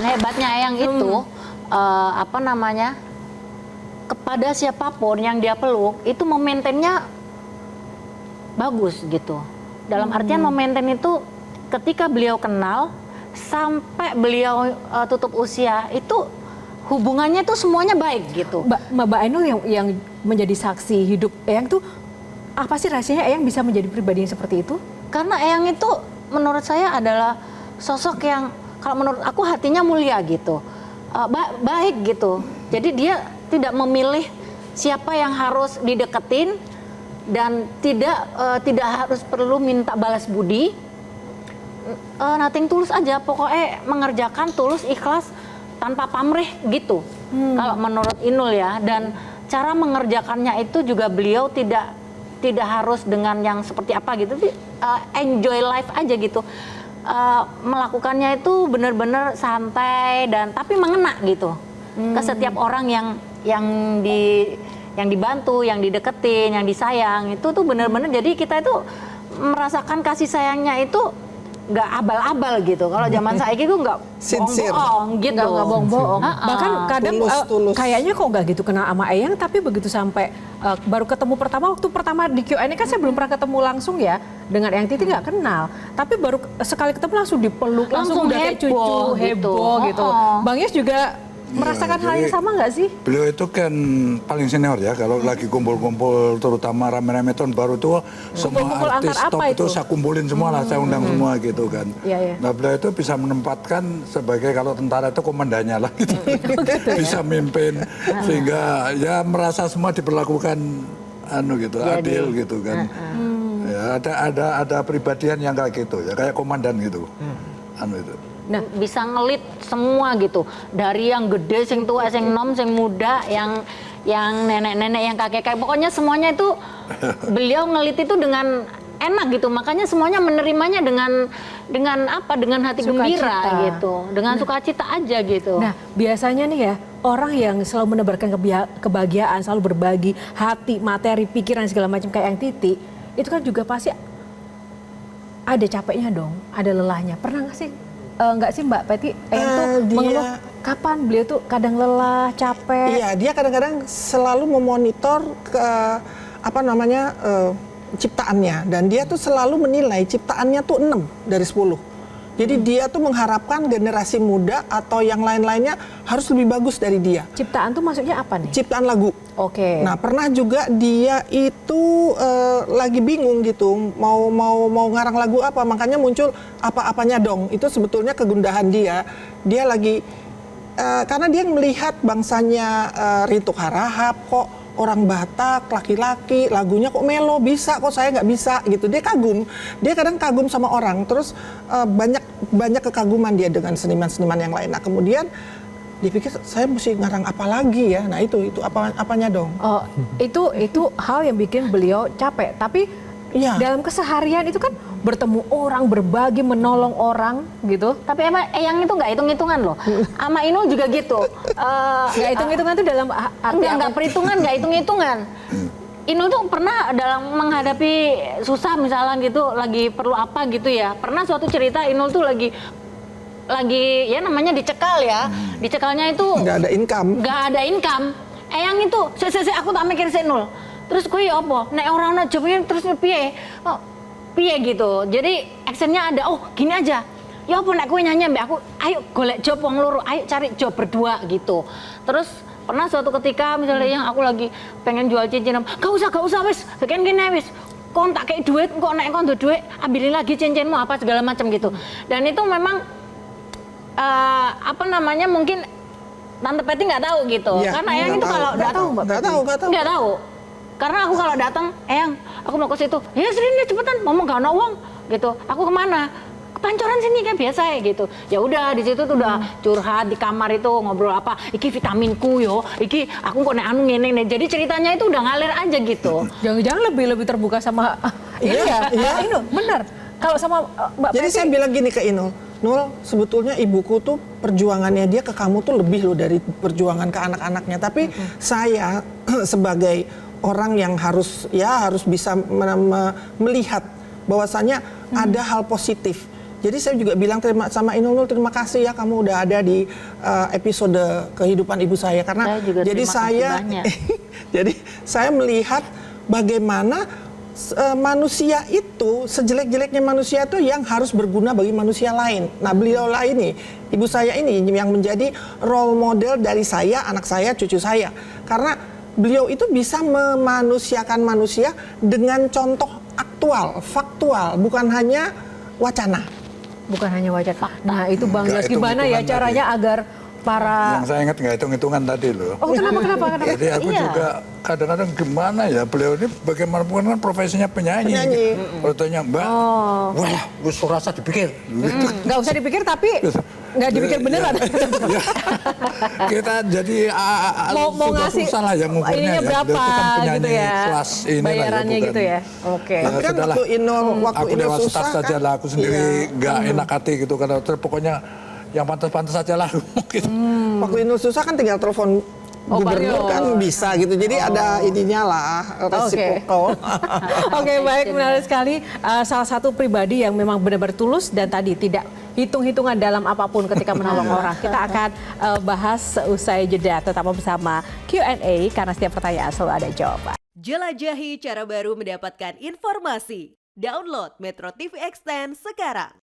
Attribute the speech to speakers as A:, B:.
A: Dan hebatnya Eyang itu apa namanya, kepada siapapun yang dia peluk itu memaintainnya bagus gitu. Dalam artian memaintain itu ketika beliau kenal sampai beliau tutup usia itu hubungannya tuh semuanya baik gitu.
B: Mbak Ainul yang menjadi saksi hidup Eyang tuh apa sih rahasianya Eyang bisa menjadi pribadi yang seperti itu?
A: Karena Eyang itu menurut saya adalah sosok yang kalau menurut aku hatinya mulia gitu, baik gitu. Jadi dia tidak memilih siapa yang harus dideketin dan tidak harus perlu minta balas budi. Nothing tulus aja, pokoknya mengerjakan tulus, ikhlas, tanpa pamrih gitu. Kalau menurut Inul ya, dan cara mengerjakannya itu juga beliau tidak harus dengan yang seperti apa gitu, enjoy life aja gitu. Melakukannya itu benar-benar santai dan tapi mengena gitu ke setiap orang yang dibantu, yang dideketin, yang disayang itu tuh benar-benar. Jadi kita itu merasakan kasih sayangnya itu nggak abal-abal gitu. Kalau zaman saiki itu nggak bohong-bohong gitu.
B: Nggak bohong-bohong. Bahkan kadang
C: tulus.
B: kayaknya kok nggak gitu kenal sama Eyang, tapi begitu sampai baru ketemu waktu pertama di Q&A kan saya belum pernah ketemu langsung ya dengan Eyang Titi, nggak kenal. Tapi baru sekali ketemu langsung dipeluk, langsung udah kayak cucu, heboh gitu. Bang Yes juga merasakan hal yang sama nggak sih?
D: Beliau itu kan paling senior ya, kalau lagi kumpul-kumpul terutama rame-rame tahun baru itu semua artis top itu saya kumpulin semua lah, saya undang semua gitu kan. Nah beliau itu bisa menempatkan sebagai kalau tentara itu komandannya lah gitu. Bisa mimpin sehingga ya merasa semua diperlakukan adil gitu kan. Ya, ada pribadian yang kayak gitu ya, kayak komandan gitu. Itu.
A: Nah, bisa ngelit semua gitu, dari yang gede, sing tua, sing nom, sing muda, yang nenek-nenek, yang kakek-kakek, pokoknya semuanya itu beliau ngelit itu dengan enak gitu. Makanya semuanya menerimanya dengan apa? Dengan hati gembira gitu, dengan sukacita aja gitu.
B: Nah, biasanya nih ya, orang yang selalu menebarkan kebahagiaan, selalu berbagi hati, materi, pikiran segala macam kayak yang Titi, itu kan juga pasti ada capeknya dong, ada lelahnya. Pernah nggak sih? Nggak sih Mbak Peti, Eyang tuh mengeluh kapan beliau tuh kadang lelah, capek?
C: Iya, dia kadang-kadang selalu memonitor ciptaannya, dan dia tuh selalu menilai ciptaannya tuh 6 dari 10. Jadi dia tuh mengharapkan generasi muda atau yang lain-lainnya harus lebih bagus dari dia.
B: Ciptaan tuh maksudnya apa nih?
C: Ciptaan lagu.
B: Oke.
C: Nah, pernah juga dia itu lagi bingung gitu, mau ngarang lagu apa, makanya muncul apa-apanya dong. Itu sebetulnya kegundahan dia. Dia lagi karena dia melihat bangsanya Rintuk Harahap, kok orang Batak, laki-laki, lagunya kok melo, bisa kok saya nggak bisa gitu. Dia kagum, dia kadang kagum sama orang. Terus banyak kekaguman dia dengan seniman-seniman yang lain. Nah kemudian dipikir saya mesti ngarang apa lagi ya. Nah itu apanya dong?
B: Oh, itu hal yang bikin beliau capek. Tapi dalam keseharian itu kan bertemu orang, berbagi, menolong orang gitu.
A: Tapi emang Eyang itu nggak hitung-hitungan loh. Sama Inul juga gitu.
B: Nggak hitung-hitungan tuh dalam arti
A: nggak perhitungan, nggak hitung-hitungan. Inul tuh pernah dalam menghadapi susah misalnya gitu, lagi perlu apa gitu ya. Pernah suatu cerita Inul tuh lagi ya namanya dicekal ya. Dicekalnya itu
C: nggak ada income.
A: Eyang itu, aku tak mikir Inul. Terus gue ya apa? Nek orang ana jawabnya terus piye? Oh, piye gitu. Jadi actionnya ada, oh gini aja. Ya apa nek gue nyanyi mbak aku, ayo golek job wong loro, ayo cari job berdua gitu. Terus pernah suatu ketika misalnya yang aku lagi pengen jual cincin, gak usah wis, sekian gini wis. Kon tak kayak duit, kok nek kon duit, ambilin lagi cincinmu apa segala macam gitu. Dan itu memang mungkin Tante Peti nggak tahu gitu. Ya, karena Eyang itu kalau datang nggak tahu. Karena aku kalau datang, Eyang, aku mau ke situ. Ya sini cepetan, ngomong gak ada uang gitu. Aku kemana? Ke Pancoran sini kan biasa ya gitu. Ya udah di situ tuh udah curhat di kamar itu ngobrol apa. Iki vitaminku yo, iki aku kok nek anu ngene nih. Jadi ceritanya itu udah ngalir aja gitu.
B: Jangan-jangan lebih terbuka sama Inul, benar. Kalau sama Mbak
C: Jadi
B: Peti,
C: saya bilang gini ke Inul, Nul, sebetulnya ibuku tuh perjuangannya dia ke kamu tuh lebih loh dari perjuangan ke anak-anaknya. Tapi saya sebagai orang yang harus bisa melihat bahwasannya ada hal positif Jadi saya juga bilang sama Inul, terima kasih ya kamu udah ada di episode kehidupan ibu saya, karena
A: Saya juga
C: jadi
A: terima kasih banyak.
C: jadi saya melihat bagaimana manusia itu, sejelek-jeleknya manusia itu yang harus berguna bagi manusia lain. Nah, beliau lah ini, ibu saya ini yang menjadi role model dari saya, anak saya, cucu saya. Karena beliau itu bisa memanusiakan manusia dengan contoh aktual, faktual, bukan hanya wacana.
B: Bukan hanya wajah. Nah itu Bang
D: Nggak
B: Yos, gimana ya
D: hitung-hitungan
B: caranya agar para...
D: Yang saya ingat nggak hitung-hitungan tadi loh.
B: Oh kenapa?
D: Jadi aku
A: Iya.
D: juga kadang-kadang gimana ya, beliau ini bagaimanapun kan profesinya penyanyi. Kalau tanya Mbak, wah gue rasa dipikir. Gitu.
B: Nggak usah dipikir tapi nggak dipikir beneran.
D: Ya. Kita jadi
B: mau ngasih
D: susah lah yang ngukurnya
B: ininya
D: ya.
B: berapa
D: Beliau itu kan penyanyi
B: gitu ya,
D: kelas ini
B: bayarannya
D: lah ya,
B: gitu ya. Oke.
C: Tapi kan
D: sudahlah.
C: waktu
D: Aku
C: Inul
D: dewa
C: susah
D: staff saja
C: kan,
D: lah, aku sendiri
C: iya.
D: nggak enak hati gitu karena pokoknya yang pantas-pantas saja lah. Gitu.
C: Waktu Inul susah kan tinggal telepon gubernur
B: Mario.
C: kan bisa gitu. Jadi ada ininya lah, resiko.
B: Oke, baik, menarik sekali. Salah satu pribadi yang memang benar-benar tulus dan tadi tidak hitung-hitungan dalam apapun ketika menolong orang. Kita akan bahas seusai jeda. Tetap bersama Q&A karena setiap pertanyaan selalu ada jawaban.
E: Jelajahi cara baru mendapatkan informasi. Download Metro TV Extend sekarang.